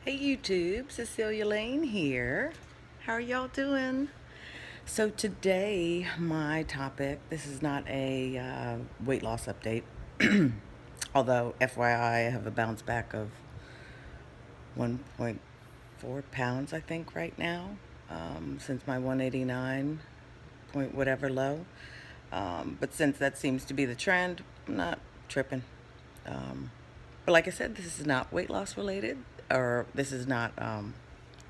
Hey YouTube, cecelialane here. How are y'all doing? So today my topic, this is not a weight loss update, although FYI I have a bounce back of 1.4 pounds I think right now, since my 189 point whatever low. But since that seems to be the trend, I'm not tripping. Um, but like I said, this is not weight loss related, or this is not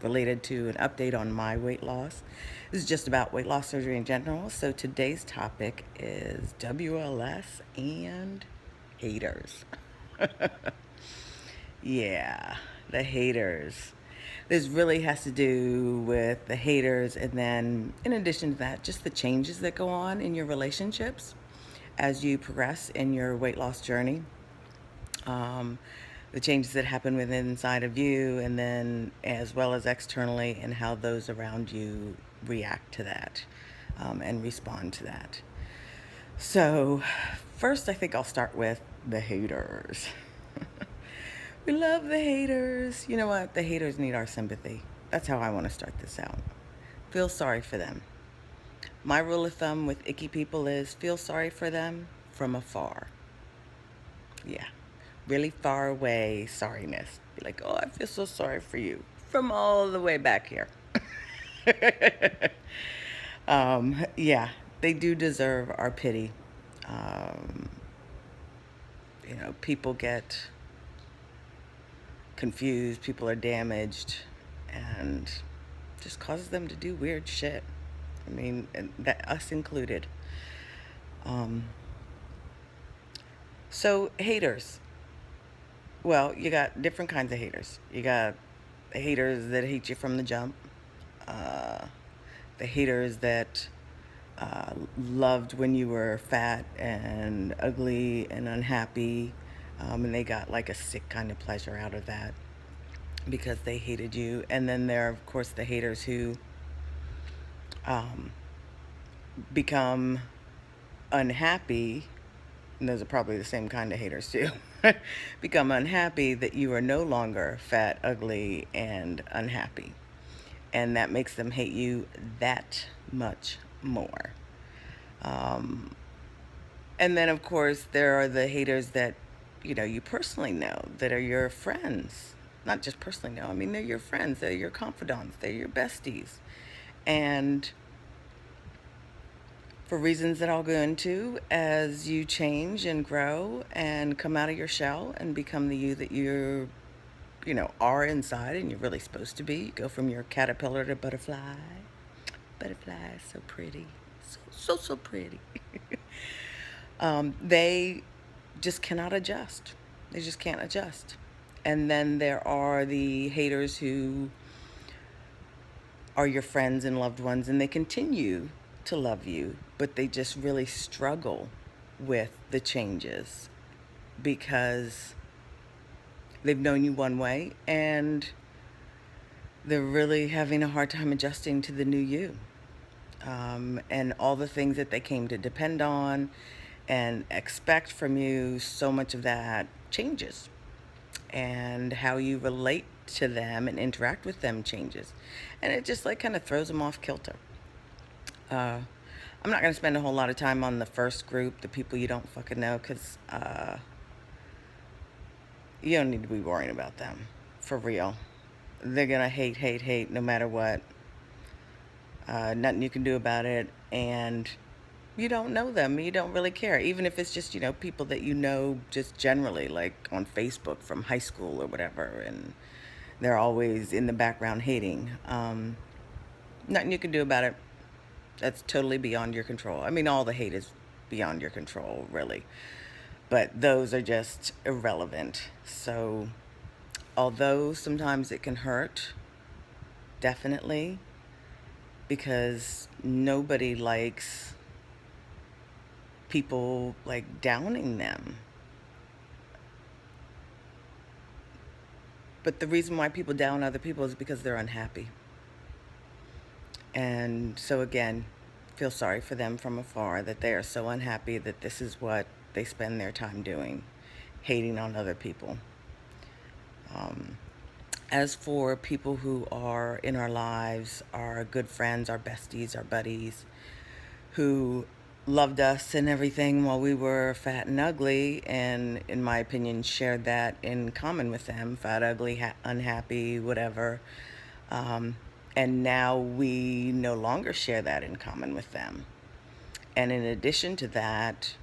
related to an update on my weight loss. This is just about weight loss surgery in general. So today's topic is WLS and haters. Yeah, the haters. This really has to do with the haters, and then in addition to that, just the changes that go on in your relationships as you progress in your weight loss journey. Um, the changes that happen within inside of you, and then as well as externally, and how those around you react to that and respond to that. So, first, I think I'll start with the haters. We love the haters. You know what? The haters need our sympathy. That's how I want to start this out. Feel sorry for them. My rule of thumb with icky people is feel sorry for them from afar. Yeah. Really far away sorriness. Be like, oh, I feel so sorry for you from all the way back here. Yeah, they do deserve our pity. Um, people get confused, people are damaged, and just causes them to do weird shit. I mean, and that us included. Um, so haters. Well, you got different kinds of haters. You got the haters that hate you from the jump. Uh, the haters that loved when you were fat and ugly and unhappy, and they got like a sick kind of pleasure out of that because they hated you. And then there are, of course, the haters who um, become unhappy, and those are probably the same kind of haters too, become unhappy that you are no longer fat, ugly, and unhappy. And that makes them hate you that much more. Um, and then, of course, there are the haters that, you personally know, that are your friends. Not just personally know, I mean, they're your friends, they're your confidants, they're your besties. And for reasons that I'll go into, as you change and grow and come out of your shell and become the you that are inside and you're really supposed to be, you go from your caterpillar to butterfly. Butterfly is so pretty. So pretty. They just cannot adjust. They just can't adjust. And then there are the haters who are your friends and loved ones, and they continue to love you, but they just really struggle with the changes because they've known you one way and they're really having a hard time adjusting to the new you. And all the things that they came to depend on and expect from you, so much of that changes. And how you relate to them and interact with them changes. And it just like kind of throws them off kilter. I'm not going to spend a whole lot of time on the first group, the people you don't fucking know, because you don't need to be worrying about them. For real. They're going to hate no matter what. Nothing you can do about it. And you don't know them. You don't really care. Even if it's just, people that you know just generally, like on Facebook from high school or whatever. And they're always in the background hating. Nothing you can do about it. That's totally beyond your control. I mean, all the hate is beyond your control, really. But those are just irrelevant. So, although sometimes it can hurt, definitely, because nobody likes people like downing them. But the reason why people down other people is because they're unhappy. And so again, feel sorry for them from afar that they are so unhappy that this is what they spend their time doing, hating on other people. As for people who are in our lives, our good friends, our besties, our buddies, who loved us and everything while we were fat and ugly, and in my opinion, shared that in common with them, fat, ugly, unhappy, whatever. Um, and now we no longer share that in common with them. And in addition to that,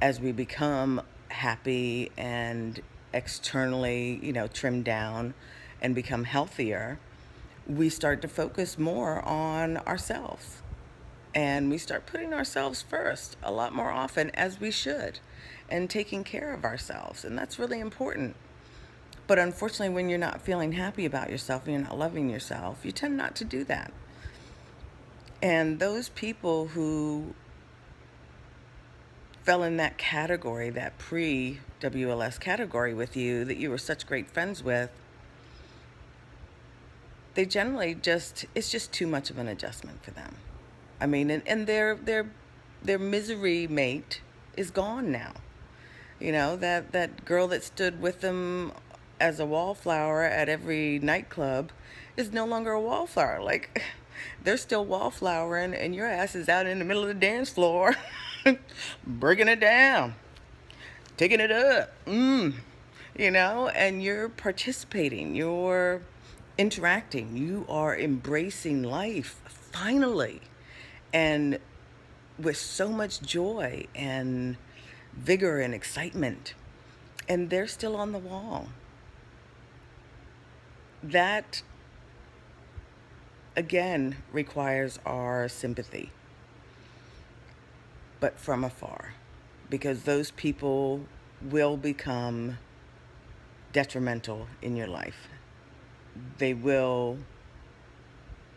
as we become happy and externally, trimmed down and become healthier, we start to focus more on ourselves. And we start putting ourselves first a lot more often, as we should, and taking care of ourselves. And that's really important. But unfortunately, when you're not feeling happy about yourself and you're not loving yourself, you tend not to do that. And those people who fell in that category, that pre-WLS category with you, that you were such great friends with, they generally it's just too much of an adjustment for them. I mean, and their misery mate is gone now. That girl that stood with them as a wallflower at every nightclub is no longer a wallflower. Like, they're still wallflowering, and your ass is out in the middle of the dance floor, breaking it down, taking it up, and you're participating, you're interacting, you are embracing life, finally, and with so much joy and vigor and excitement, and they're still on the wall. That, again, requires our sympathy, but from afar, because those people will become detrimental in your life. They will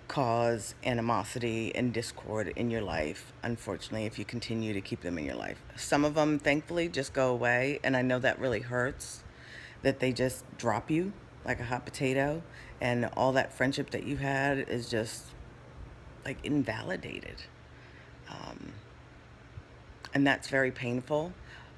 cause animosity and discord in your life, unfortunately, if you continue to keep them in your life. Some of them, thankfully, just go away, and I know that really hurts, that they just drop you like a hot potato, and all that friendship that you had is just like invalidated. And that's very painful,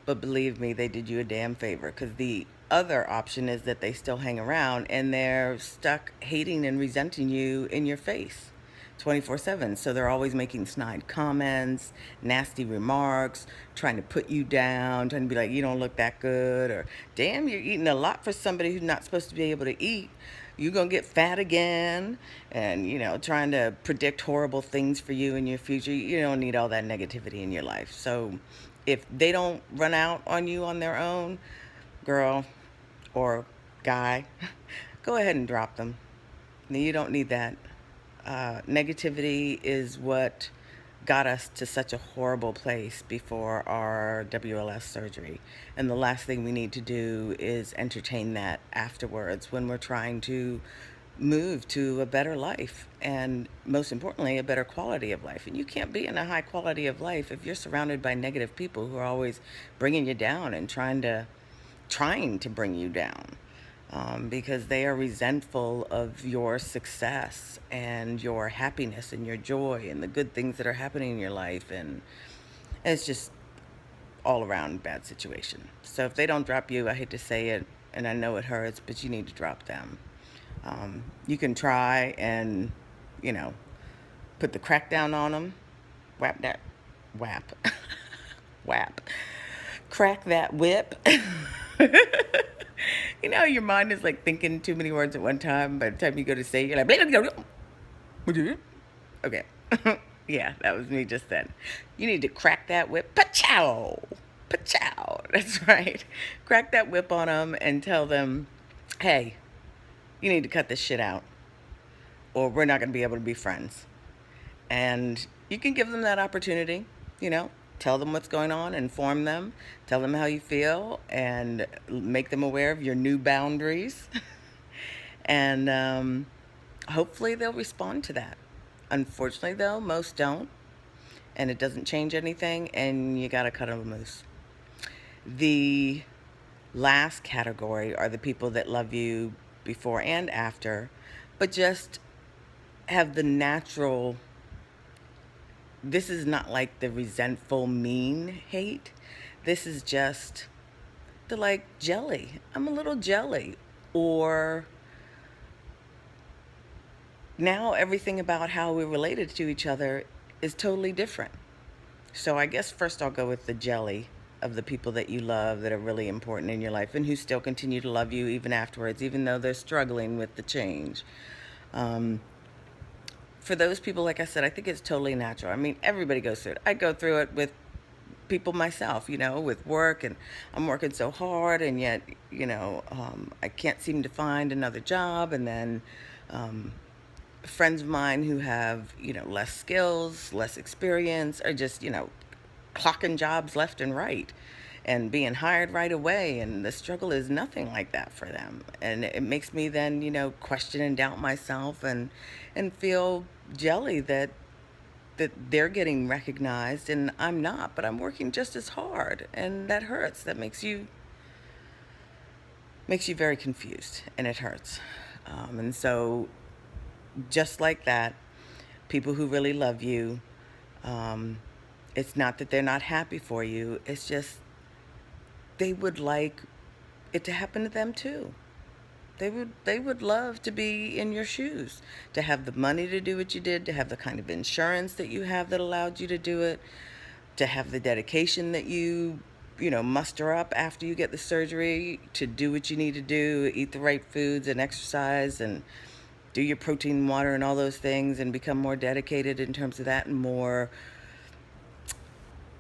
but believe me, they did you a damn favor, because the other option is that they still hang around and they're stuck hating and resenting you in your face 24/7. So they're always making snide comments, nasty remarks, trying to put you down, trying to be like, you don't look that good, or damn, you're eating a lot for somebody who's not supposed to be able to eat. You're going to get fat again, and, trying to predict horrible things for you in your future. You don't need all that negativity in your life. So if they don't run out on you on their own, girl or guy, go ahead and drop them. You don't need that. Negativity is what got us to such a horrible place before our WLS surgery. And the last thing we need to do is entertain that afterwards when we're trying to move to a better life, and most importantly, a better quality of life. And you can't be in a high quality of life if you're surrounded by negative people who are always bringing you down and trying to bring you down. Because they are resentful of your success and your happiness and your joy and the good things that are happening in your life. And it's just all around bad situation. So if they don't drop you, I hate to say it, and I know it hurts, but you need to drop them. You can try and, put the crack down on them, whap that, whap, whap, crack that whip. Your mind is like thinking too many words at one time. By the time you go to say it, you're like, okay. Yeah, that was me just then. You need to crack that whip. Pa-chow! Pa-chow! That's right. Crack that whip on them and tell them, hey, you need to cut this shit out, or we're not going to be able to be friends. And you can give them that opportunity, tell them what's going on, inform them, tell them how you feel, and make them aware of your new boundaries. And hopefully they'll respond to that. Unfortunately, though, most don't, and it doesn't change anything, and you got to cut them loose. The last category are the people that love you before and after, but just have the natural. This is not like the resentful, mean hate. This is just the like jelly. I'm a little jelly. Or now everything about how we're related to each other is totally different. So I guess first I'll go with the jelly of the people that you love that are really important in your life and who still continue to love you even afterwards, even though they're struggling with the change. Um, for those people, like I said, I think it's totally natural. I mean, everybody goes through it. I go through it with people myself, with work, and I'm working so hard, and yet, I can't seem to find another job. And then friends of mine who have, less skills, less experience, are just, clocking jobs left and right and being hired right away. And the struggle is nothing like that for them. And it makes me then, question and doubt myself and feel jelly that they're getting recognized and I'm not, but I'm working just as hard, and that hurts. That makes you very confused, and it hurts. And so, just like that, people who really love you, um, it's not that they're not happy for you. It's just they would like it to happen to them too. They would love to be in your shoes, to have the money to do what you did, to have the kind of insurance that you have that allowed you to do it, to have the dedication that you muster up after you get the surgery to do what you need to do, eat the right foods and exercise and do your protein and water and all those things, and become more dedicated in terms of that and more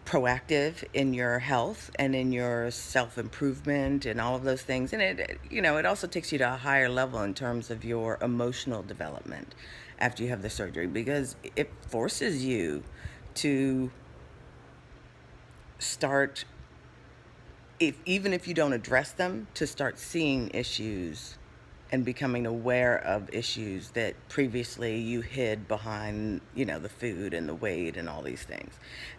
proactive in your health and in your self-improvement and all of those things. And it also takes you to a higher level in terms of your emotional development after you have the surgery, because it forces you to start, even if you don't address them, to start seeing issues and becoming aware of issues that previously you hid behind, the food and the weight and all these things.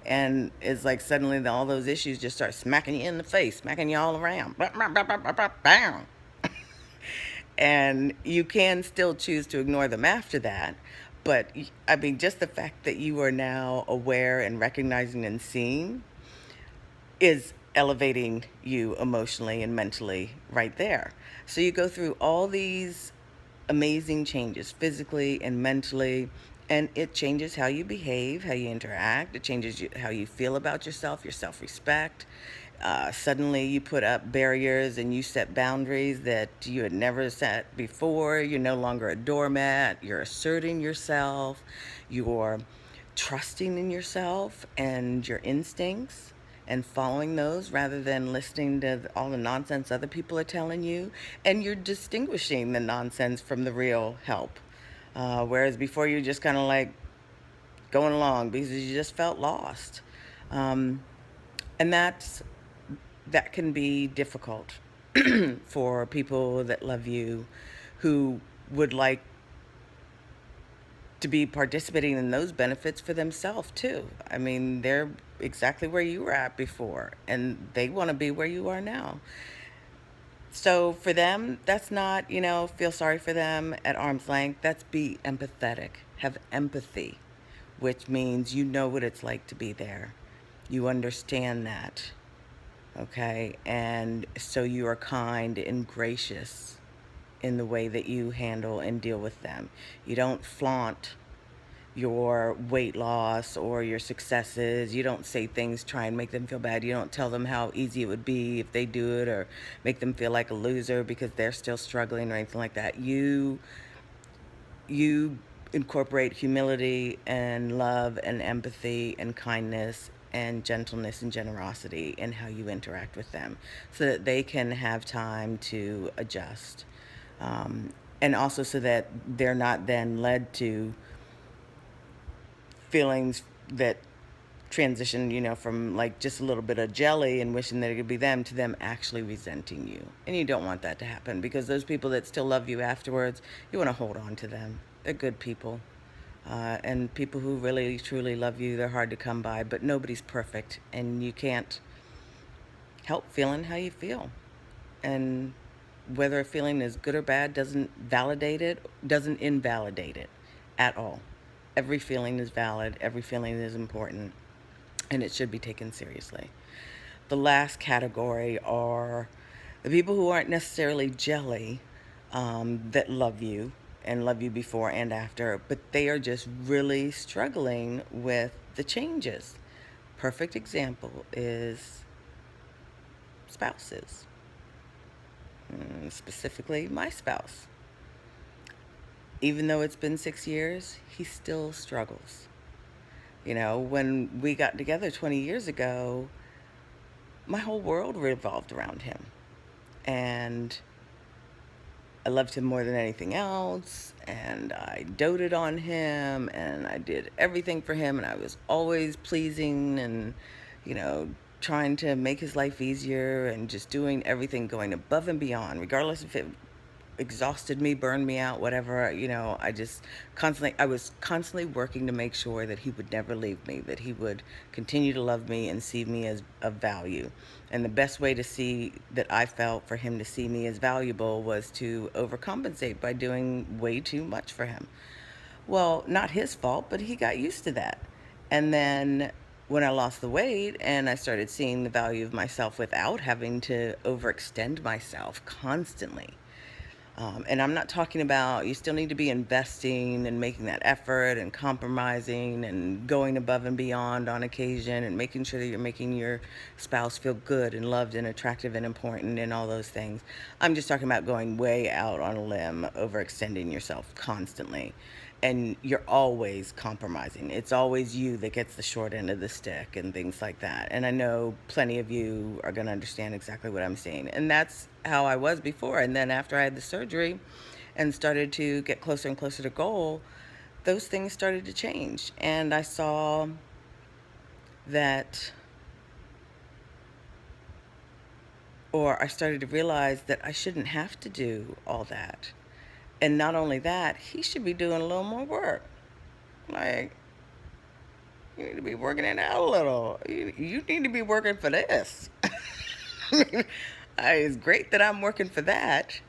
And it's like suddenly all those issues just start smacking you in the face, smacking you all around. Bam. And you can still choose to ignore them after that. But I mean, just the fact that you are now aware and recognizing and seeing is elevating you emotionally and mentally right there. So you go through all these amazing changes physically and mentally, and it changes how you behave, how you interact. It changes how you feel about yourself, your self-respect. Suddenly you put up barriers and you set boundaries that you had never set before. You're no longer a doormat. You're asserting yourself. You're trusting in yourself and your instincts and following those rather than listening to all the nonsense other people are telling you. And you're distinguishing the nonsense from the real help. Whereas before you're just kind of like going along because you just felt lost. Um, and that can be difficult for people that love you, who would like to be participating in those benefits for themselves too. I mean, they're exactly where you were at before, and they want to be where you are now. So for them, that's not, feel sorry for them at arm's length. That's be empathetic. Have empathy, which means you know what it's like to be there. You understand that. Okay? And so you are kind and gracious in the way that you handle and deal with them. You don't flaunt your weight loss or your successes. You don't say things try and make them feel bad. You don't tell them how easy it would be if they do it, or make them feel like a loser because they're still struggling or anything like that. You incorporate humility and love and empathy and kindness and gentleness and generosity in how you interact with them, so that they can have time to adjust. And also so that they're not then led to feelings that transition, from like just a little bit of jelly and wishing that it could be them, to them actually resenting you. And you don't want that to happen, because those people that still love you afterwards, you want to hold on to them. They're good people. And people who really, truly love you, they're hard to come by, but nobody's perfect. And you can't help feeling how you feel. And whether a feeling is good or bad doesn't invalidate it at all. Every feeling is valid, every feeling is important, and it should be taken seriously. The last category are the people who aren't necessarily jelly, that love you and love you before and after, but they are just really struggling with the changes. Perfect example is spouses, specifically my spouse. Even though it's been 6 years, he still struggles. You know, when we got together 20 years ago, my whole world revolved around him. And I loved him more than anything else, and I doted on him, and I did everything for him, and I was always pleasing and, you know, trying to make his life easier and just doing everything, going above and beyond, regardless if it exhausted me, burned me out, whatever. You know, I was constantly working to make sure that he would never leave me, that he would continue to love me and see me as of value. And the best way to see that I felt for him to see me as valuable was to overcompensate by doing way too much for him. Well, not his fault, but he got used to that. And then when I lost the weight and I started seeing the value of myself without having to overextend myself constantly, and I'm not talking about, you still need to be investing and making that effort and compromising and going above and beyond on occasion and making sure that you're making your spouse feel good and loved and attractive and important and all those things. I'm just talking about going way out on a limb, overextending yourself constantly. And you're always compromising. It's always you that gets the short end of the stick and things like that. And I know plenty of you are going to understand exactly what I'm saying. And that's how I was before. And then after I had the surgery and started to get closer and closer to goal, those things started to change. And I saw that, or I started to realize that I shouldn't have to do all that. And not only that, he should be doing a little more work. Like, you need to be working it out a little. You need to be working for this. It's great that I'm working for that,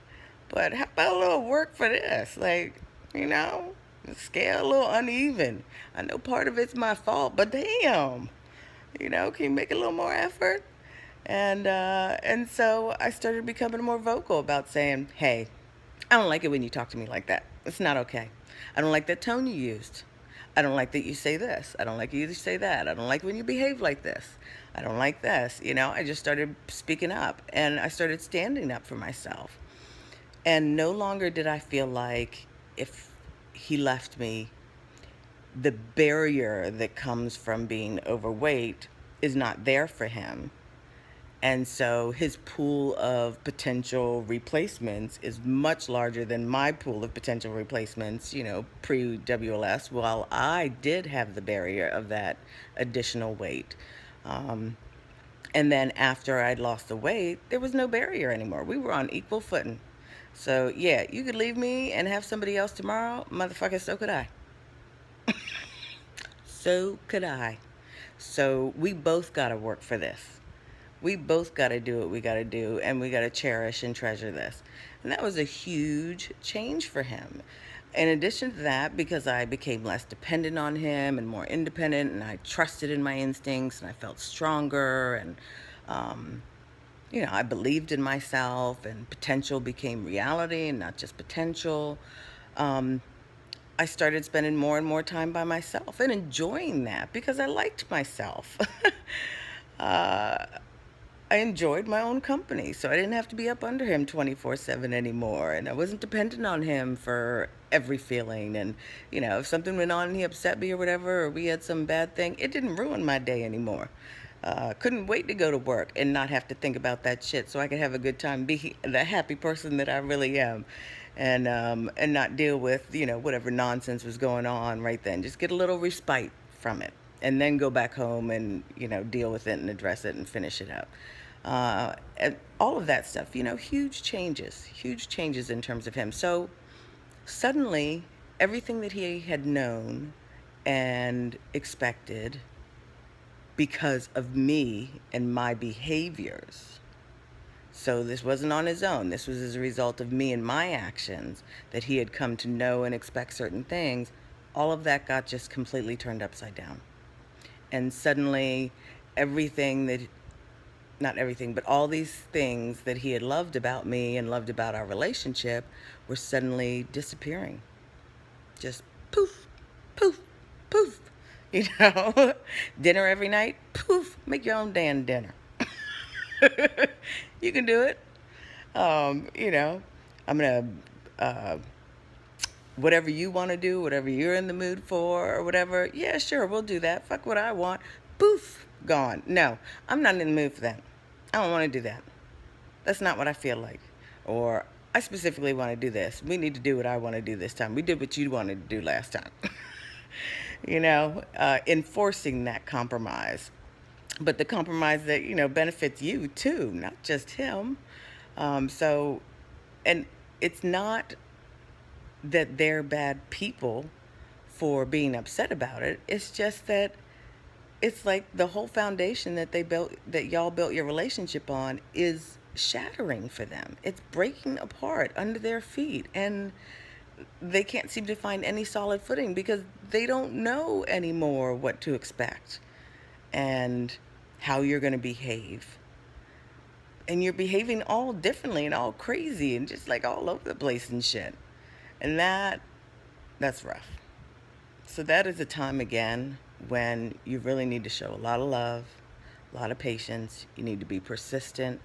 but how about a little work for this? Like, you know, the scale a little uneven. I know part of it's my fault, but damn, you know, can you make a little more effort? And so I started becoming more vocal about saying, hey, I don't like it when you talk to me like that. It's not okay. I don't like that tone you used. I don't like that you say this. I don't like you to say that. I don't like when you behave like this. I don't like this. You know, I just started speaking up and I started standing up for myself. And no longer did I feel like if he left me, the barrier that comes from being overweight is not there for him. And so his pool of potential replacements is much larger than my pool of potential replacements, you know, pre-WLS, while I did have the barrier of that additional weight. And then after I'd lost the weight, there was no barrier anymore. We were on equal footing. So, yeah, you could leave me and have somebody else tomorrow. Motherfucker, so could I. So could I. So we both got to work for this. We both got to do what we got to do, and we got to cherish and treasure this. And that was a huge change for him. In addition to that, because I became less dependent on him and more independent, and I trusted in my instincts, and I felt stronger, and, you know, I believed in myself, and potential became reality and not just potential. I started spending more and more time by myself and enjoying that because I liked myself. I enjoyed my own company, so I didn't have to be up under him 24/7 anymore, and I wasn't dependent on him for every feeling. And, you know, if something went on and he upset me or whatever, or we had some bad thing, it didn't ruin my day anymore. Couldn't wait to go to work and not have to think about that shit, so I could have a good time, be the happy person that I really am, and not deal with, you know, whatever nonsense was going on right then. Just get a little respite from it, and then go back home and, you know, deal with it and address it and finish it up. And all of that stuff, you know, huge changes in terms of him. So suddenly, everything that he had known and expected because of me and my behaviors. So this wasn't on his own. This was as a result of me and my actions that he had come to know and expect certain things. All of that got just completely turned upside down. And suddenly, everything that not everything, but all these things that he had loved about me and loved about our relationship were suddenly disappearing. Just poof, poof, poof. You know, dinner every night, poof, make your own damn dinner. You can do it. You know, I'm going to, whatever you want to do, whatever you're in the mood for, or whatever, yeah, sure, we'll do that. Fuck what I want. Poof, gone. No, I'm not in the mood for that. I don't want to do that. That's not what I feel like. Or I specifically want to do this. We need to do what I want to do this time. We did what you wanted to do last time. You know, enforcing that compromise. But the compromise that, you know, benefits you too, not just him. So, and it's not that they're bad people for being upset about it. It's just that it's like the whole foundation that they built, that y'all built your relationship on, is shattering for them. It's breaking apart under their feet, and they can't seem to find any solid footing because they don't know anymore what to expect and how you're going to behave. And you're behaving all differently and all crazy and just like all over the place and shit. And that's rough. So that is a time again when you really need to show a lot of love, a lot of patience. You need to be persistent.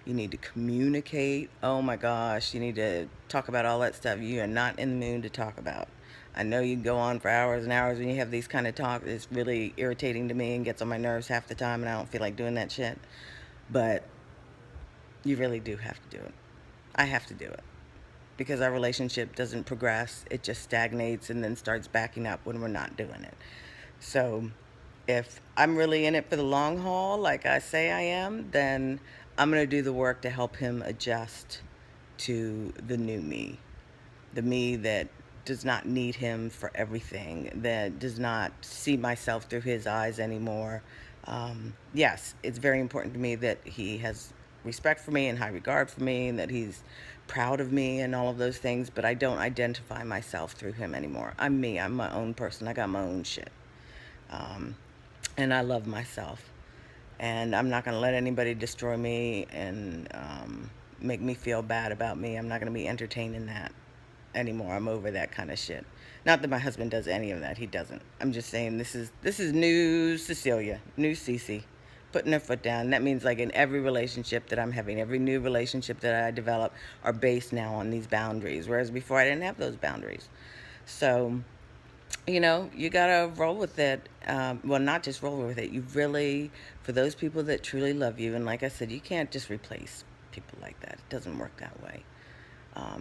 You need to communicate. Oh my gosh, you need to talk about all that stuff you are not in the mood to talk about. I know you can go on for hours and hours when you have these kind of talks. It's really irritating to me and gets on my nerves half the time, and I don't feel like doing that shit. But you really do have to do it. I have to do it. Because our relationship doesn't progress. It just stagnates and then starts backing up when we're not doing it. So if I'm really in it for the long haul, like I say I am, then I'm going to do the work to help him adjust to the new me. The me that does not need him for everything, that does not see myself through his eyes anymore. Yes, it's very important to me that he has respect for me and high regard for me and that he's proud of me and all of those things, but I don't identify myself through him anymore. I'm me. I'm my own person. I got my own shit. Um, and I love myself. And I'm not going to let anybody destroy me and make me feel bad about me. I'm not going to be entertaining that anymore. I'm over that kind of shit. Not that my husband does any of that. He doesn't. I'm just saying this is new Cecilia, new Cece, putting her foot down. That means like in every relationship that I'm having, every new relationship that I develop are based now on these boundaries. Whereas before I didn't have those boundaries. So, you know, you gotta roll with it. Well, not just roll with it. You really, for those people that truly love you, and like I said, you can't just replace people like that. It doesn't work that way.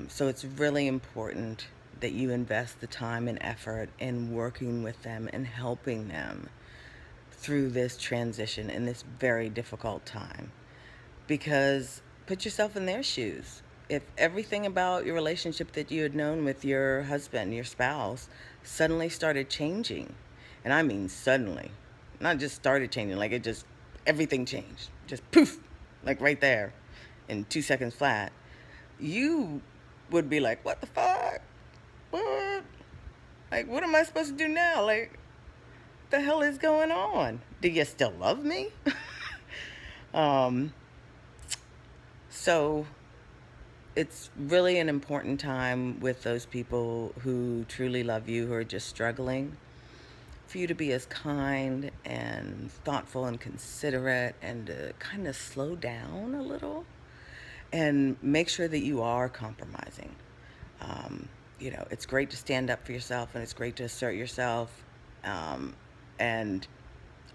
So it's really important that you invest the time and effort in working with them and helping them through this transition in this very difficult time. Because put yourself in their shoes. If everything about your relationship that you had known with your husband, your spouse, suddenly started changing, and I mean suddenly, not just started changing, like it just, everything changed. Just poof, like right there in 2 seconds flat, you would be like, what the fuck? What? Like, what am I supposed to do now? Like, the hell is going on? Do you still love me? um, so it's really an important time with those people who truly love you, who are just struggling, for you to be as kind and thoughtful and considerate and to kind of slow down a little and make sure that you are compromising. You know, it's great to stand up for yourself and it's great to assert yourself. And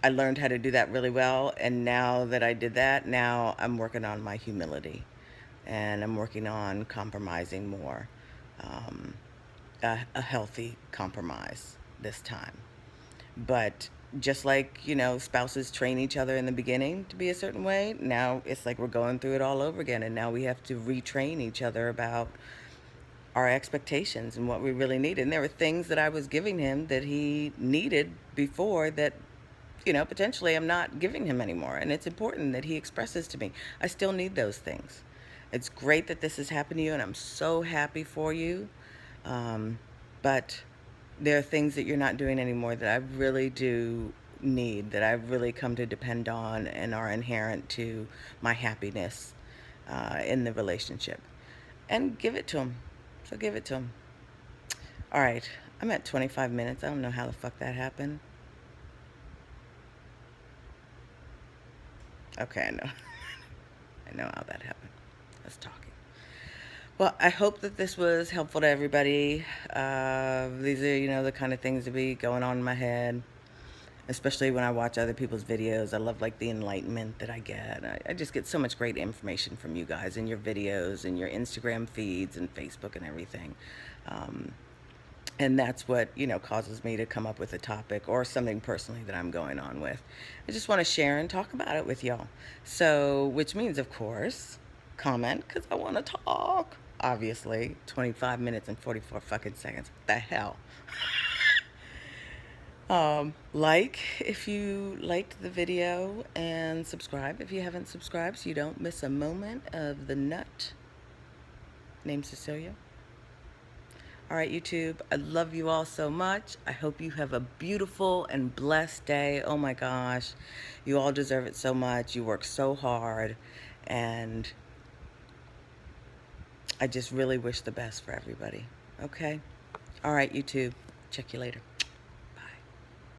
I learned how to do that really well. And now that I did that, now I'm working on my humility and I'm working on compromising more. A healthy compromise this time. But just like, you know, spouses train each other in the beginning to be a certain way, now it's like we're going through it all over again. And now we have to retrain each other about our expectations and what we really need. And there were things that I was giving him that he needed before that, you know, potentially I'm not giving him anymore. And it's important that he expresses to me. I still need those things. It's great that this has happened to you, and I'm so happy for you. But there are things that you're not doing anymore that I really do need, that I've really come to depend on and are inherent to my happiness in the relationship. And give it to them. So give it to them. All right, I'm at 25 minutes. I don't know how the fuck that happened. Okay, I know. I know how that happened. I was talking. Well, I hope that this was helpful to everybody. These are, the kind of things to be going on in my head, especially when I watch other people's videos. I love like the enlightenment that I get. I just get so much great information from you guys in your videos and your Instagram feeds and Facebook and everything. And that's what, causes me to come up with a topic or something personally that I'm going on with. I just want to share and talk about it with y'all. So, which means, of course, comment, because I want to talk. Obviously, 25 minutes and 44 fucking seconds. What the hell? Like if you liked the video, and subscribe if you haven't subscribed so you don't miss a moment of the nut named Cecilia. All right, YouTube, I love you all so much. I hope you have a beautiful and blessed day. Oh my gosh, you all deserve it so much. You work so hard, and I just really wish the best for everybody. Okay? All right, YouTube, check you later.